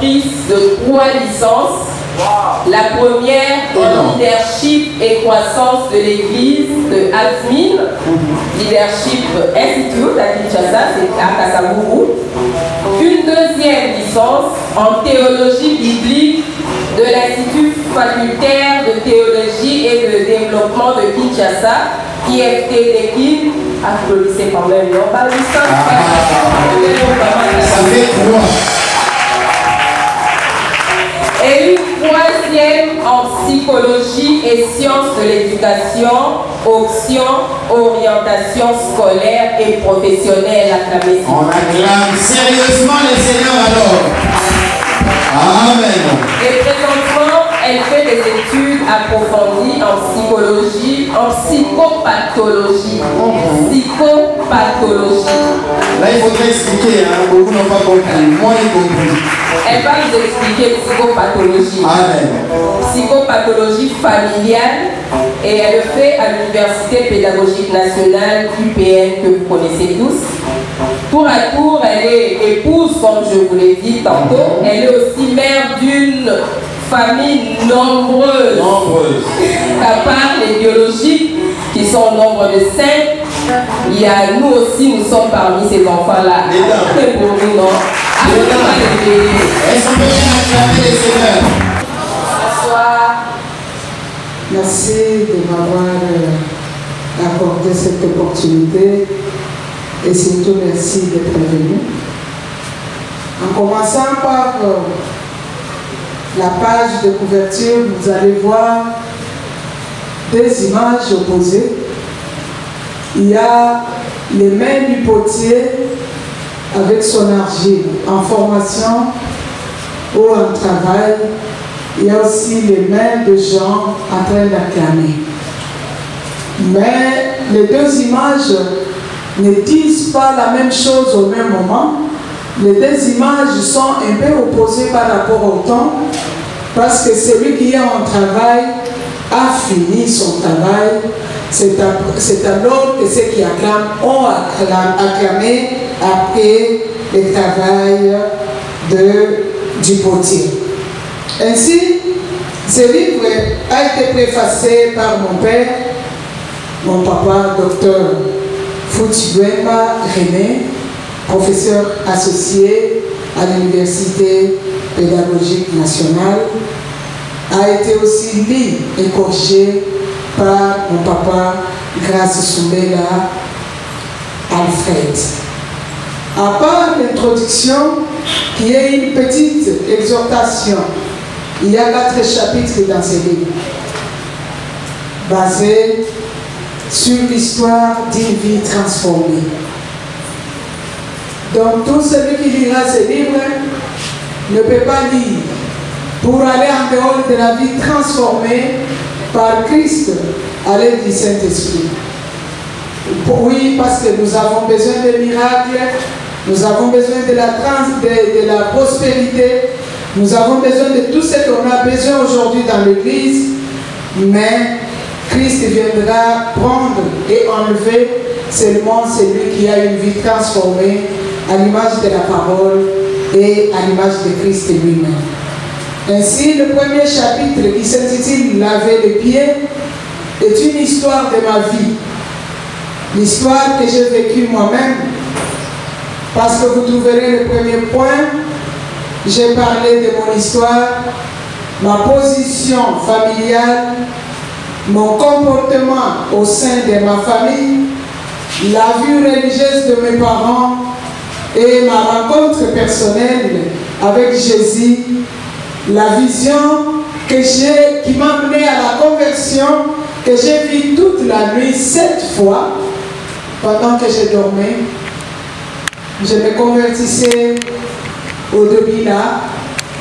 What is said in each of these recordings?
détentrice de 3 licences. La première en leadership et croissance de l'église de ASMIN, Leadership Institute à Kinshasa, c'est à Kasamourou. Une deuxième licence en théologie biblique de l'Institut facultaire de théologie et de développement de Kinshasa, IFT-DEKIN. Applaudissez quand même, non? Pas licence. Ça fait 3. Et une troisième en psychologie et sciences de l'éducation, option, orientation scolaire et professionnelle. Acclamez. On acclame sérieusement les seigneurs alors. Amen. Et présentement, elle fait des études approfondies en psychologie, en psychopathologie. Psychopathologie. Là, il faudrait expliquer, hein? Beaucoup n'ont pas compris. Moi, j'ai compris. Elle va nous expliquer psychopathologie. Amen. Psychopathologie familiale, et elle le fait à l'Université pédagogique nationale UPN que vous connaissez tous. Tour à tour, elle est épouse, comme je vous l'ai dit tantôt. Elle est aussi mère d'une famille nombreuse. À part les biologiques qui sont au nombre de 5, il y a nous aussi, nous sommes parmi ces enfants-là. C'est pour nous, non? Est-ce qu'on peut bien acclamer les seigneurs? Bonsoir. Merci de m'avoir accordé cette opportunité et surtout merci d'être venu. En commençant par la page de couverture, vous allez voir des images opposées. Il y a les mains du potier avec son argile en formation ou en travail. Il y a aussi les mains de gens en train d'acclamer. Mais les deux images ne disent pas la même chose au même moment. Les deux images sont un peu opposées par rapport au temps, parce que celui qui est en travail a fini son travail. C'est alors que ceux qui acclament ont acclamé après le travail du potier. Ainsi, ce livre a été préfacé par mon père, mon papa, docteur Foutibouemba René, professeur associé à l'Université pédagogique nationale, a été aussi lu et corrigé par mon papa Grace Soumbela Alfred. À part l'introduction, qui est une petite exhortation, il y a 4 chapitres dans ce livre, basés sur l'histoire d'une vie transformée. Donc tout celui qui lira ce livre ne peut pas lire pour aller en dehors de la vie transformée par Christ à l'aide du Saint-Esprit. Oui, parce que nous avons besoin de miracles, nous avons besoin de la prospérité, nous avons besoin de tout ce qu'on a besoin aujourd'hui dans l'Église, mais Christ viendra prendre et enlever seulement celui qui a une vie transformée à l'image de la parole et à l'image de Christ lui-même. Ainsi, le premier chapitre qui s'intitule « Laver les pieds » est une histoire de ma vie. L'histoire que j'ai vécue moi-même, parce que vous trouverez le premier point, j'ai parlé de mon histoire, ma position familiale, mon comportement au sein de ma famille, la vie religieuse de mes parents et ma rencontre personnelle avec Jésus, la vision qui m'a amené à la conversion, que j'ai vue toute la nuit 7 fois, pendant que je dormais. Je me convertissais au début là.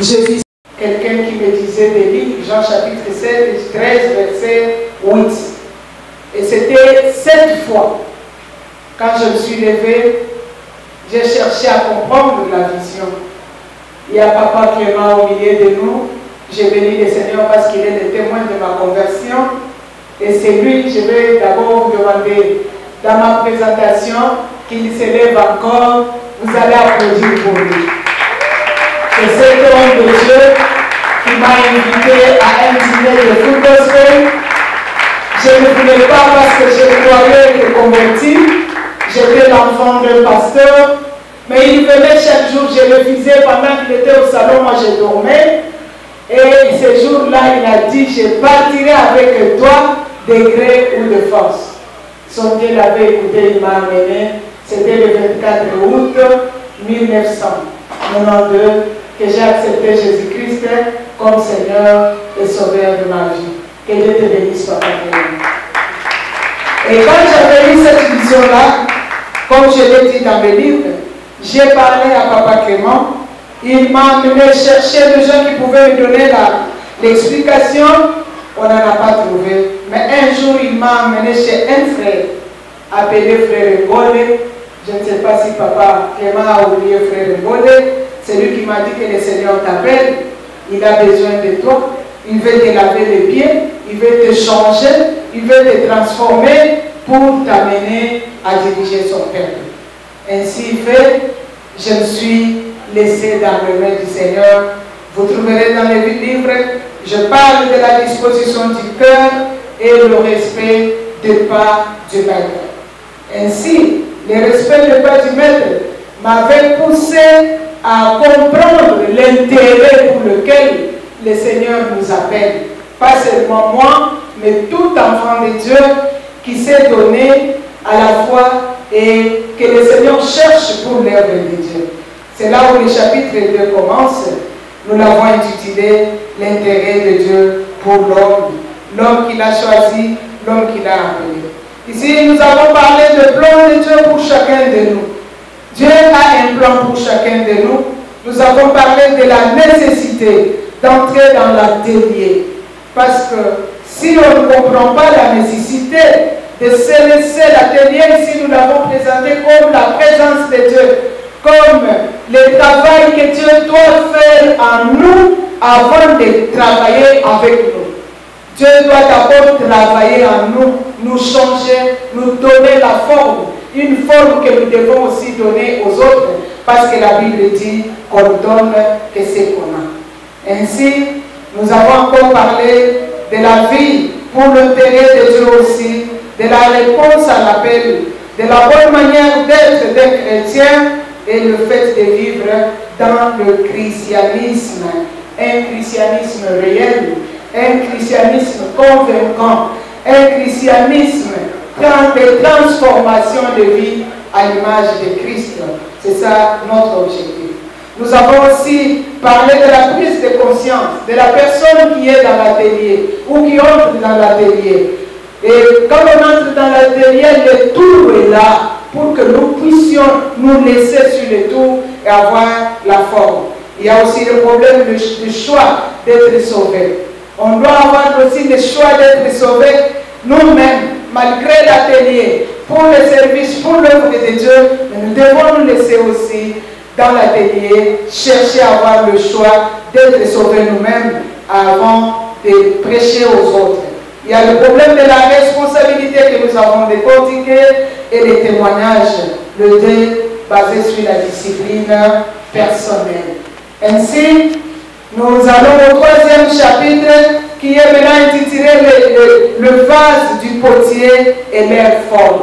J'ai vu quelqu'un qui me disait des livres, Jean chapitre 7, 13, verset 8. Et c'était 7 fois. Quand je me suis levé, j'ai cherché à comprendre la vision. Il y a Papa Clément au milieu de nous. J'ai béni le Seigneur parce qu'il est le témoin de ma conversion. Et c'est lui, je vais d'abord demander dans ma présentation qu'il s'élève encore. Vous allez applaudir pour lui. c'est cet homme de Dieu qui m'a invité à un dîner de Full Gospel. Je ne voulais pas parce que je croyais être converti. J'étais l'enfant d'un pasteur. Mais il venait chaque jour, je le visais pendant qu'il était au salon, moi je dormais. Et ce jour-là, il a dit, je partirai avec toi de gré ou de force. Son Dieu l'avait écouté, il m'a amené. C'était le 24 août 1992 que j'ai accepté Jésus-Christ comme Seigneur et Sauveur de ma vie. Que Dieu te bénisse, Papa. Et quand j'avais eu cette vision-là, comme je l'ai dit dans mes livres, j'ai parlé à Papa Clément. Il m'a amené chercher des gens qui pouvaient me donner l'explication. On n'en a pas trouvé. Mais un jour, il m'a amené chez un frère, appelé Frère Ngode. Je ne sais pas si Papa Clément a oublié Frère Ngode. C'est lui qui m'a dit que le Seigneur t'appelle. Il a besoin de toi. Il veut te laver les pieds. Il veut te changer. Il veut te transformer pour t'amener à diriger son peuple. Ainsi fait, je me suis laissé dans les mains du Seigneur. Vous trouverez dans les livres, je parle de la disposition du cœur et le respect des pas du maître. Ainsi, le respect des pas du maître m'avait poussé à comprendre l'intérêt pour lequel le Seigneur nous appelle. Pas seulement moi, mais tout enfant de Dieu qui s'est donné à la foi et que le Seigneur cherche pour l'œuvre de Dieu. C'est là où le chapitre 2 commence. Nous l'avons intitulé l'intérêt de Dieu pour l'homme. L'homme qu'il a choisi, l'homme qu'il a appelé. Ici, nous avons parlé du plan de Dieu pour chacun de nous. Dieu a un plan pour chacun de nous. Nous avons parlé de la nécessité d'entrer dans l'atelier. Parce que si on ne comprend pas la nécessité de se laisser l'atelier, ici nous l'avons présenté comme la présence de Dieu, comme le travail que Dieu doit faire en nous avant de travailler avec nous. Dieu doit d'abord travailler en nous, nous changer, nous donner la forme, une forme que nous devons aussi donner aux autres, parce que la Bible dit qu'on donne que ce qu'on a. Ainsi, nous avons encore parlé de la vie pour l'intérêt de Dieu aussi, de la réponse à l'appel, de la bonne manière d'être d'un chrétien et le fait de vivre dans le christianisme, un christianisme réel, un christianisme convaincant, un christianisme de transformation de vie à l'image de Christ. C'est ça notre objectif. Nous avons aussi parlé de la prise de conscience de la personne qui est dans l'atelier ou qui entre dans l'atelier. Et quand on entre dans l'atelier, le tour est là pour que nous puissions nous laisser sur le tour et avoir la forme. Il y a aussi le problème du choix d'être sauvé. On doit avoir aussi le choix d'être sauvé nous-mêmes, malgré l'atelier, pour le service, pour l'œuvre de Dieu. Mais nous devons nous laisser aussi dans l'atelier, chercher à avoir le choix d'être sauvés nous-mêmes avant de prêcher aux autres. Il y a le problème de la responsabilité que nous avons décortiqué et les témoignages, le deux basé sur la discipline personnelle. Ainsi, nous allons au troisième chapitre qui est maintenant intitulé le vase du potier et leur forme.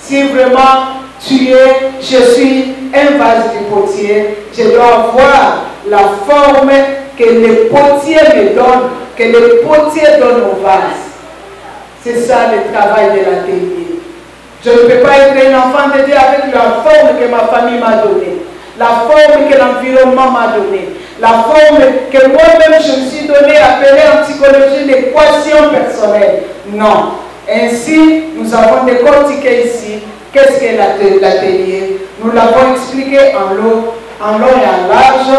Si vraiment je suis un vase du potier, je dois avoir la forme que le potier me donne, que le potier donne au vase. C'est ça le travail de l'atelier. Je ne peux pas être un enfant de Dieu avec la forme que ma famille m'a donnée, la forme que l'environnement m'a donnée, la forme que moi-même je me suis donnée, appelée en psychologie l'équation personnelle. Non. Ainsi, nous avons décortiqué ici qu'est-ce qu'est l'atelier. Nous l'avons expliqué en long et en large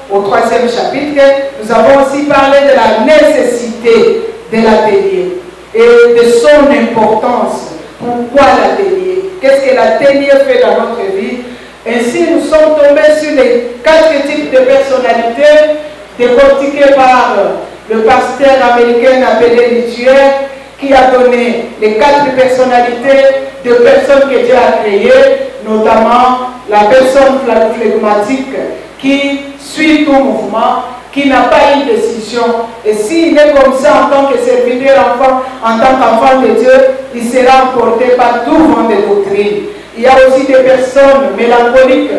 au troisième chapitre. Nous avons aussi parlé de la nécessité de l'atelier et de son importance. Pourquoi l'atelier? Qu'est-ce que l'atelier fait dans notre vie? Ainsi, nous sommes tombés sur les 4 types de personnalités décortiqués par le pasteur américain appelé Luthier, qui a donné les 4 personnalités de personnes que Dieu a créées, notamment la personne flegmatique qui suit tout mouvement, qui n'a pas une décision. Et s'il est comme ça en tant que serviteur enfant, en tant qu'enfant de Dieu, il sera emporté par tout vent de doctrine. Il y a aussi des personnes mélancoliques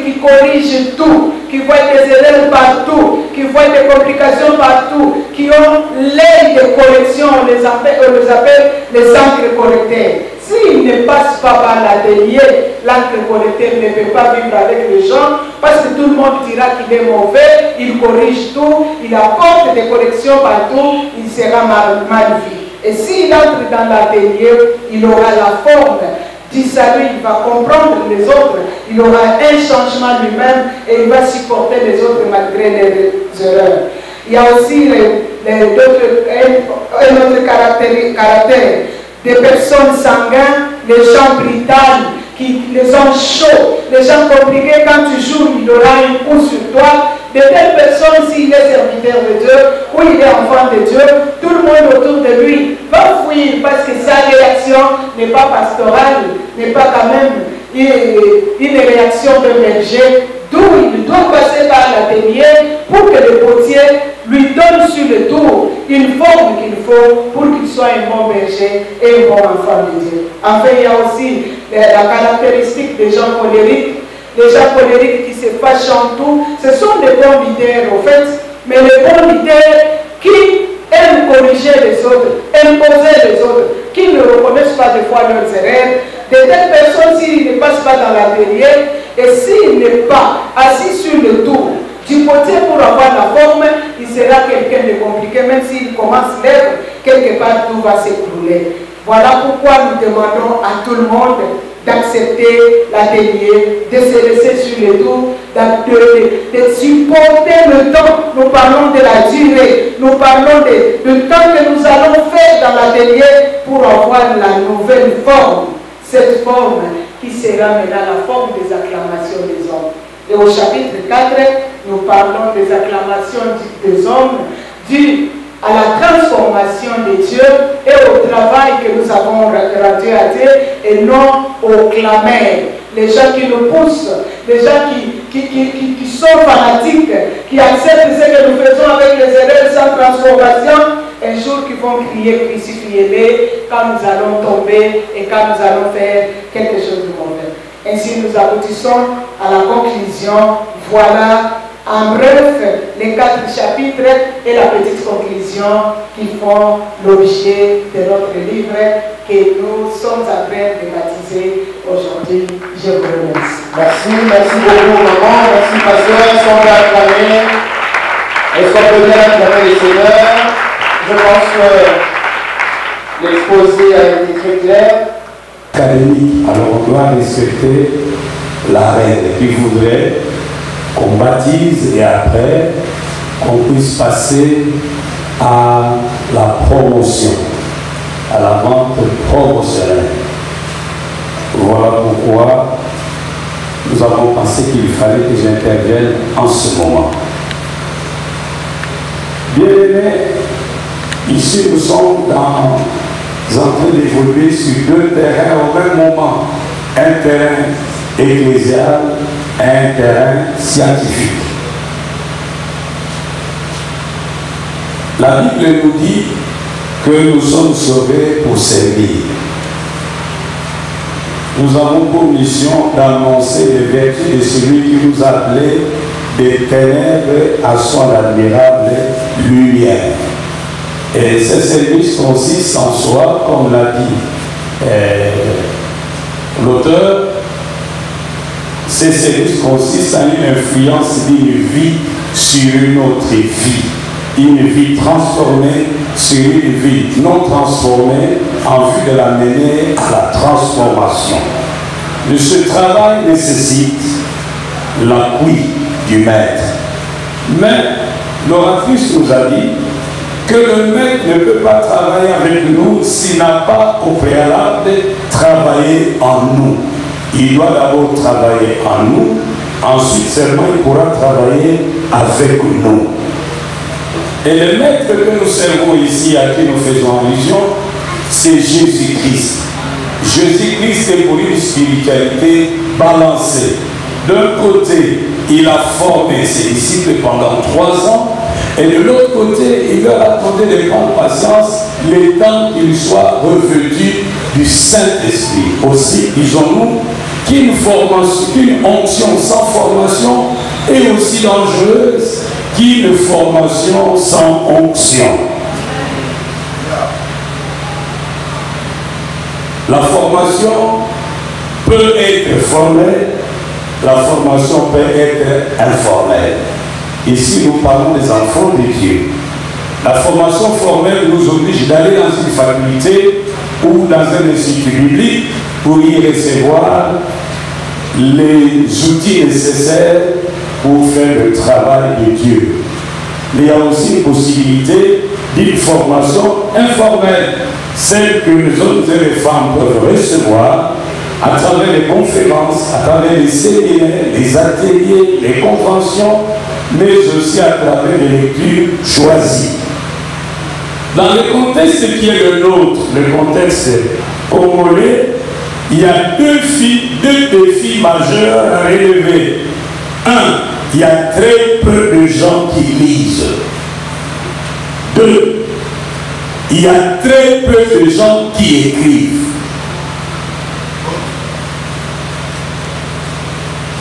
qui corrigent tout, qui voient des erreurs partout, qui voient des complications partout, qui ont l'œil de correction, on les appelle les encres correcteurs. S'il ne passe pas par l'atelier, l'encre correcteur ne peut pas vivre avec les gens, parce que tout le monde dira qu'il est mauvais, il corrige tout, il apporte des corrections partout, il sera mal vu. Et s'il entre dans l'atelier, il aura la forme du salut, il va comprendre les autres, il aura un changement lui-même et il va supporter les autres malgré les erreurs. Il y a aussi un autre caractère, des personnes sanguines, les gens brutales, les gens chauds, les gens compliqués. Quand tu joues, il aura un coup sur toi. De telles personnes, s'il est serviteur de Dieu ou il est enfant de Dieu, tout le monde autour de lui va fuir parce que sa réaction n'est pas pastorale, n'est pas quand même une réaction de berger, d'où il doit passer par l'atelier pour que le potier lui donne sur le tour une forme qu'il faut pour qu'il soit un bon berger et un bon enfant de Dieu. Enfin, il y a aussi la caractéristique des gens colériques. Les gens colériques qui se fâchent en tout, ce sont des bons leaders en fait, mais les bons leaders qui aiment corriger les autres, imposer les autres, qui ne reconnaissent pas des fois leurs erreurs. De telles personnes, s'ils ne passent pas dans l'atelier et s'il n'est pas assis sur le tour du potier pour avoir la forme, il sera quelqu'un de compliqué, même s'il commence l'être, quelque part tout va s'écrouler. Voilà pourquoi nous demandons à tout le monde d'accepter l'atelier, de se laisser sur le dos, de supporter le temps. Nous parlons de la durée, nous parlons du temps que nous allons faire dans l'atelier pour avoir la nouvelle forme. Cette forme qui sera maintenant la forme des acclamations des hommes. Et au chapitre 4, nous parlons des acclamations des hommes dues à la transformation de Dieu et au travail que nous avons rendu à Dieu et non aux clameurs. Les gens qui nous poussent, les gens qui sont fanatiques, qui acceptent ce que nous faisons avec les erreurs sans transformation, un jour qui vont crier, crucifiez-les quand nous allons tomber et quand nous allons faire quelque chose de mauvais. Ainsi nous aboutissons à la conclusion. Voilà en bref les 4 chapitres et la petite conclusion qui font l'objet de notre livre que nous sommes en train de baptiser aujourd'hui. Je vous remercie. Merci beaucoup maman, merci pasteur. Est-ce qu'on peut acclamer? Est-ce qu'on peut bien acclamer les seigneurs? Je pense que l'exposé a été très clair. Académique, alors on doit respecter la règle qui voudrait qu'on baptise et après qu'on puisse passer à la promotion, à la vente promotionnelle. Voilà pourquoi nous avons pensé qu'il fallait que j'intervienne en ce moment. Bien aimés, ici nous sommes en train d'évoluer sur 2 terrains au même moment. Un terrain ecclésial et un terrain scientifique. La Bible nous dit que nous sommes sauvés pour servir. Nous avons pour mission d'annoncer les vertus de celui qui nous a appelés des ténèbres à son admirable lumière. Et ce service consiste en soi, comme l'a dit l'auteur, ce service consiste en une influence d'une vie sur une autre vie. Une vie transformée sur une vie non transformée en vue de l'amener à la transformation. De ce travail nécessite l'appui du maître. Mais l'oratrice nous a dit que le maître ne peut pas travailler avec nous s'il n'a pas au préalable travaillé en nous. Il doit d'abord travailler en nous, ensuite seulement il pourra travailler avec nous. Et le maître que nous servons ici, à qui nous faisons allusion, c'est Jésus-Christ. Jésus-Christ est pour une spiritualité balancée. D'un côté, il a formé ses disciples pendant 3 ans. Et de l'autre côté, il leur a demandé de prendre patience le temps qu'ils soient revêtus du Saint-Esprit. Aussi, disons-nous, qu'une onction sans formation est aussi dangereuse qu'une formation sans onction. La formation peut être formelle, la formation peut être informelle. Ici, nous parlons des enfants de Dieu. La formation formelle nous oblige d'aller dans une faculté ou dans un institut biblique pour y recevoir les outils nécessaires pour faire le travail de Dieu. Mais il y a aussi une possibilité d'une formation informelle, celle que les hommes et les femmes peuvent recevoir à travers les conférences, à travers les séminaires, les ateliers, les conventions, mais aussi à travers les lectures choisies. Dans le contexte qui est le nôtre, le contexte congolais, il y a deux défis majeurs à relever. Un, il y a très peu de gens qui lisent. Deux, il y a très peu de gens qui écrivent.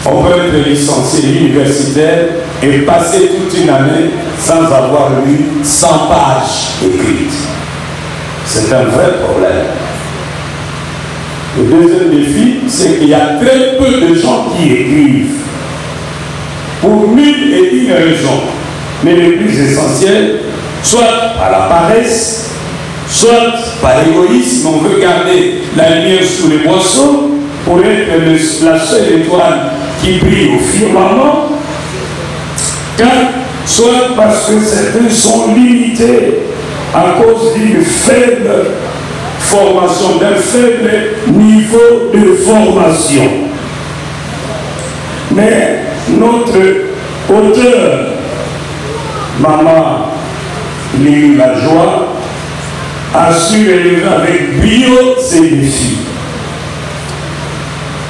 On peut être licencié universitaire et passer toute une année sans avoir lu 100 pages écrites. C'est un vrai problème. Le deuxième défi, c'est qu'il y a très peu de gens qui écrivent. Pour 1001 raisons. Mais le plus essentiel, soit par la paresse, soit par l'égoïsme, on veut garder la lumière sous les boisseaux pour être la seule étoile qui brille au firmament, soit parce que certains sont limités à cause d'une faible formation, d'un faible niveau de formation. Mais notre auteur, Maman Lili Lajoie, a su relever avec brio ces défis.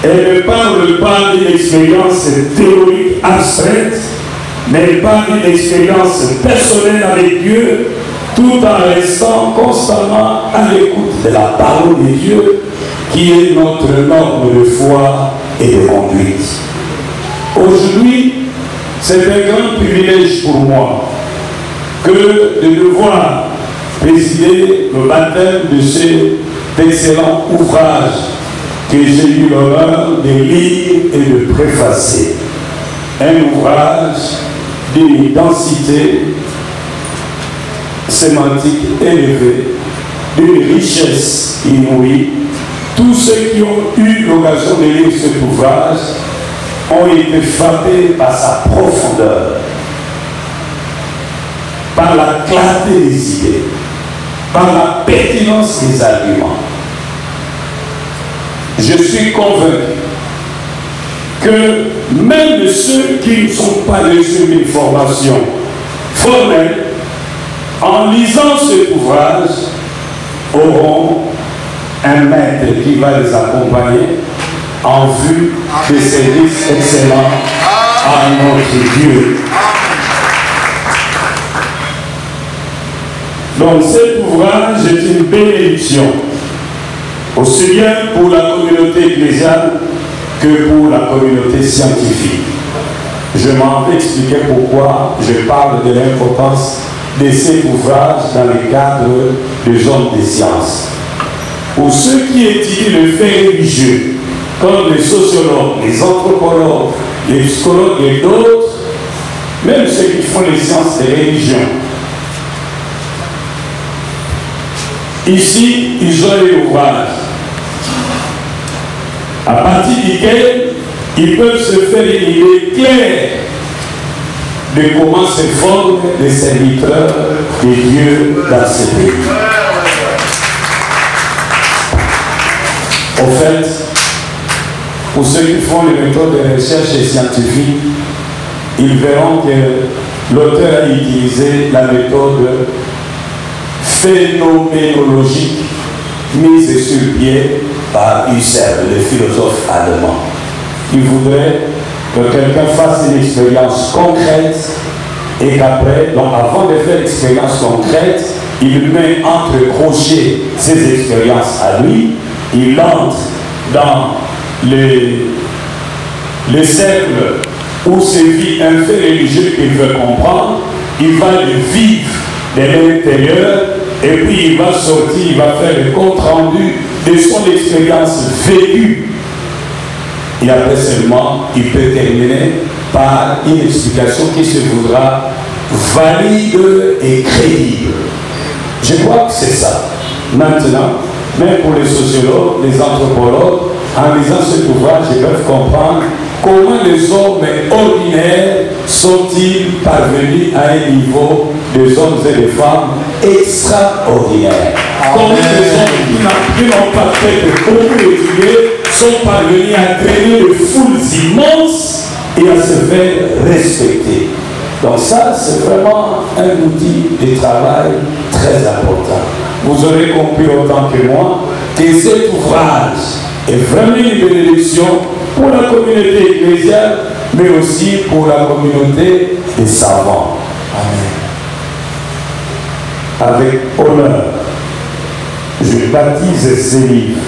Elle ne parle pas d'une expérience théorique abstraite, mais elle parle d'une expérience personnelle avec Dieu, tout en restant constamment à l'écoute de la parole de Dieu, qui est notre norme de foi et de conduite. Aujourd'hui, c'est un grand privilège pour moi que de devoir présider le baptême de cet excellent ouvrage que j'ai eu l'honneur de lire et de préfacer. Un ouvrage d'une densité sémantique élevée, d'une richesse inouïe. Tous ceux qui ont eu l'occasion de lire cet ouvrage ont été frappés par sa profondeur, par la clarté des idées, par la pertinence des arguments. Je suis convaincu que même ceux qui ne sont pas reçus une formation formelle, en lisant cet ouvrage, auront un maître qui va les accompagner en vue des services excellents à notre Dieu. Donc cet ouvrage est une bénédiction, aussi bien pour la communauté ecclésiale que pour la communauté scientifique. Je m'en vais expliquer pourquoi je parle de l'importance de cet ouvrage dans le cadre des hommes des sciences. Pour ceux qui étudient le fait religieux, comme les sociologues, les anthropologues, les psychologues et d'autres, même ceux qui font les sciences des religions, ici, ils ont un ouvrage à partir duquel ils peuvent se faire une idée claire de comment se forment les serviteurs de Dieu dans ce pays. Au fait, pour ceux qui font les méthodes de recherche scientifique, ils verront que l'auteur a utilisé la méthode phénoménologique mise sur pied par Husserl, le philosophe allemand, qui voudrait que quelqu'un fasse une expérience concrète et qu'après, donc avant de faire l'expérience concrète, il met entre crochets ses expériences à lui, il entre dans le cercle où se vit un fait religieux qu'il veut comprendre, il va le vivre de l'intérieur et puis il va sortir, il va faire le compte rendu de son expérience vécue. Et après seulement, il peut terminer par une explication qui se voudra valide et crédible. Je crois que c'est ça. Maintenant, même pour les sociologues, les anthropologues, en lisant cet ouvrage, ils peuvent comprendre comment les hommes ordinaires sont-ils parvenus à un niveau des hommes et des femmes extraordinaires. Comment les hommes qui n'ont pas peut-être beaucoup étudié sont parvenus à traîner de foules immenses et à se faire respecter. Donc ça, c'est vraiment un outil de travail très important. Vous aurez compris autant que moi que cet ouvrage est vraiment une bénédiction pour la communauté ecclésiale, mais aussi pour la communauté des savants. Amen. Avec honneur, je baptise ces livres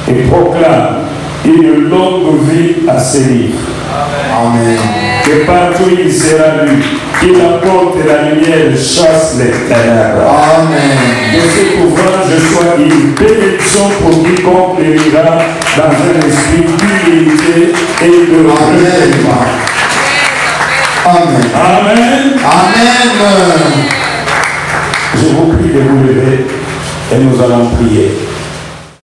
et proclame une longue vie à ces livres. Amen. Que partout il sera lu, qu'il apporte la lumière, chasse les ténèbres. Amen. Que cet ouvrage soit une bénédiction pour quiconque le lira dans un esprit d'humilité et de recueillement. Amen. Amen. Amen. Je vous prie de vous lever et nous allons prier.